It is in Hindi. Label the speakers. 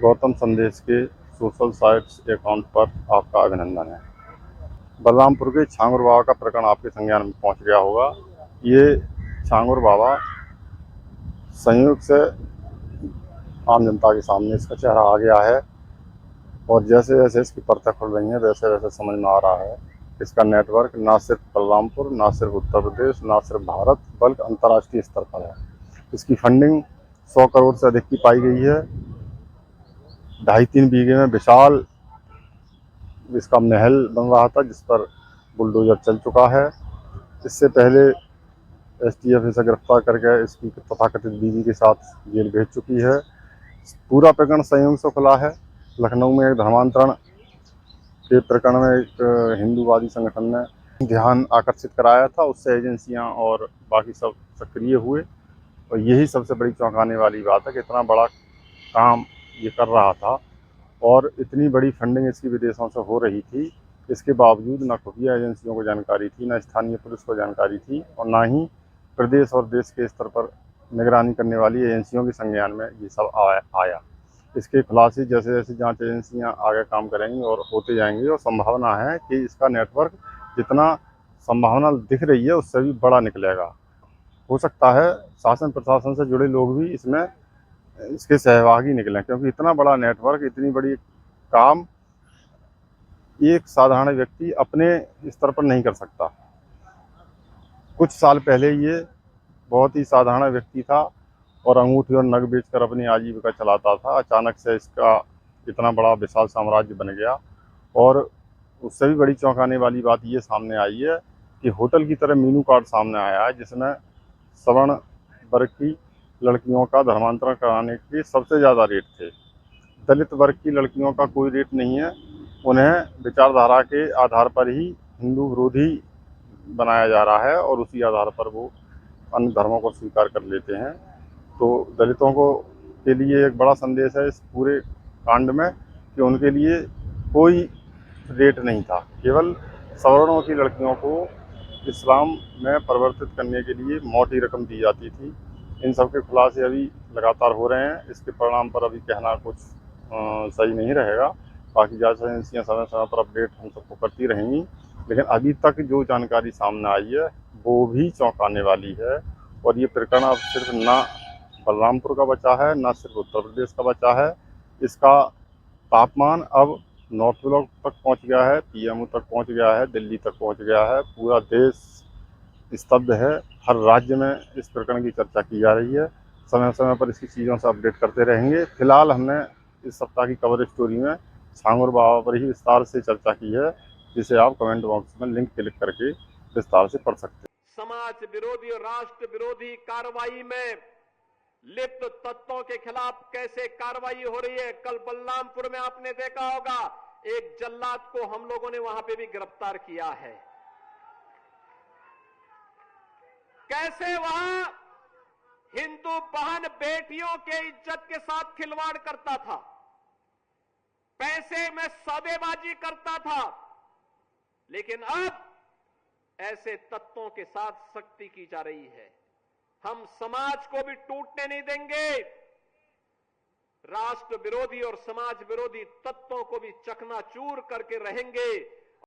Speaker 1: गौतम संदेश के सोशल साइट्स अकाउंट पर आपका अभिनंदन है। बलरामपुर के छांगुर बाबा का प्रकरण आपके संज्ञान में पहुंच गया होगा। ये छांगुर बाबा संयोग से आम जनता के सामने इसका चेहरा आ गया है और जैसे जैसे इसकी परतें खुल रही हैं वैसे वैसे समझ में आ रहा है इसका नेटवर्क ना सिर्फ बलरामपुर, ना सिर्फ उत्तर प्रदेश, ना सिर्फ भारत बल्कि अंतर्राष्ट्रीय स्तर पर है। इसकी फंडिंग 100 करोड़ से अधिक की पाई गई है। 2.5-3 बीघे में विशाल इसका महल बन रहा था जिस पर बुलडोजर चल चुका है। इससे पहले एसटीएफ इसे गिरफ्तार करके इसकी तथाकथित बीवी के साथ जेल भेज चुकी है। पूरा प्रकरण संयोग से खुला है। लखनऊ में एक धर्मांतरण के प्रकरण में एक हिंदूवादी संगठन ने ध्यान आकर्षित कराया था, उससे एजेंसियां और बाकी सब सक्रिय हुए और यही सबसे बड़ी चौंकाने वाली बात है कि इतना बड़ा काम ये कर रहा था और इतनी बड़ी फंडिंग इसकी विदेशों से हो रही थी। इसके बावजूद न खुफिया एजेंसियों को जानकारी थी, न स्थानीय पुलिस को जानकारी थी और ना ही प्रदेश और देश के स्तर पर निगरानी करने वाली एजेंसियों के संज्ञान में ये सब आया। इसके खुलासे जैसे जैसे जांच एजेंसियां आगे काम करेंगी और होते जाएंगी और संभावना है कि इसका नेटवर्क जितना संभावना दिख रही है उससे भी बड़ा निकलेगा। हो सकता है शासन प्रशासन से जुड़े लोग भी इसमें इसके सहभागी निकलें क्योंकि इतना बड़ा नेटवर्क, इतनी बड़ी काम एक साधारण व्यक्ति अपने स्तर पर नहीं कर सकता। कुछ साल पहले ये बहुत ही साधारण व्यक्ति था और अंगूठी और नग बेचकर अपनी आजीविका चलाता था। अचानक से इसका इतना बड़ा विशाल साम्राज्य बन गया और उससे भी बड़ी चौंकाने वाली बात ये सामने आई है कि होटल की तरह मेनू कार्ड सामने आया है जिसमें सवर्ण वर्ग की लड़कियों का धर्मांतरण कराने के सबसे ज़्यादा रेट थे। दलित वर्ग की लड़कियों का कोई रेट नहीं है। उन्हें विचारधारा के आधार पर ही हिंदू विरोधी बनाया जा रहा है और उसी आधार पर वो अन्य धर्मों को स्वीकार कर लेते हैं। तो दलितों को के लिए एक बड़ा संदेश है इस पूरे कांड में कि उनके लिए कोई रेट नहीं था। केवल सवर्णों की लड़कियों को इस्लाम में परिवर्तित करने के लिए मोटी रकम दी जाती थी। इन सब के खुलासे अभी लगातार हो रहे हैं। इसके परिणाम पर अभी कहना कुछ सही नहीं रहेगा। बाकी जांच एजेंसियाँ समय समय पर अपडेट हम सबको करती रहेंगी, लेकिन अभी तक जो जानकारी सामने आई है वो भी चौंकाने वाली है। और ये प्रकरण अब सिर्फ ना बलरामपुर का बचा है, ना सिर्फ उत्तर प्रदेश का बचा है। इसका तापमान अब नॉर्थ ब्लॉक तक पहुंच गया है, पीएमओ तक पहुंच गया है, दिल्ली तक पहुंच गया है। पूरा देश स्तब्ध है। हर राज्य में इस प्रकरण की चर्चा की जा रही है। समय समय पर इसकी चीज़ों से अपडेट करते रहेंगे। फिलहाल हमने इस सप्ताह की कवर स्टोरी में छांगुर बाबा पर ही विस्तार से चर्चा की है, जिसे आप कमेंट बॉक्स में लिंक क्लिक करके विस्तार से पढ़ सकते हैं।
Speaker 2: समाज विरोधी और राष्ट्र विरोधी कार्रवाई में लिप्त तत्वों के खिलाफ कैसे कार्रवाई हो रही है। कल बलरामपुर में आपने देखा होगा एक जल्लाद को हम लोगों ने वहां पे भी गिरफ्तार किया है। कैसे वहां हिंदू बहन बेटियों के इज्जत के साथ खिलवाड़ करता था, पैसे में सौदेबाजी करता था, लेकिन अब ऐसे तत्वों के साथ सख्ती की जा रही है। हम समाज को भी टूटने नहीं देंगे। राष्ट्र विरोधी और समाज विरोधी तत्वों को भी चकनाचूर करके रहेंगे।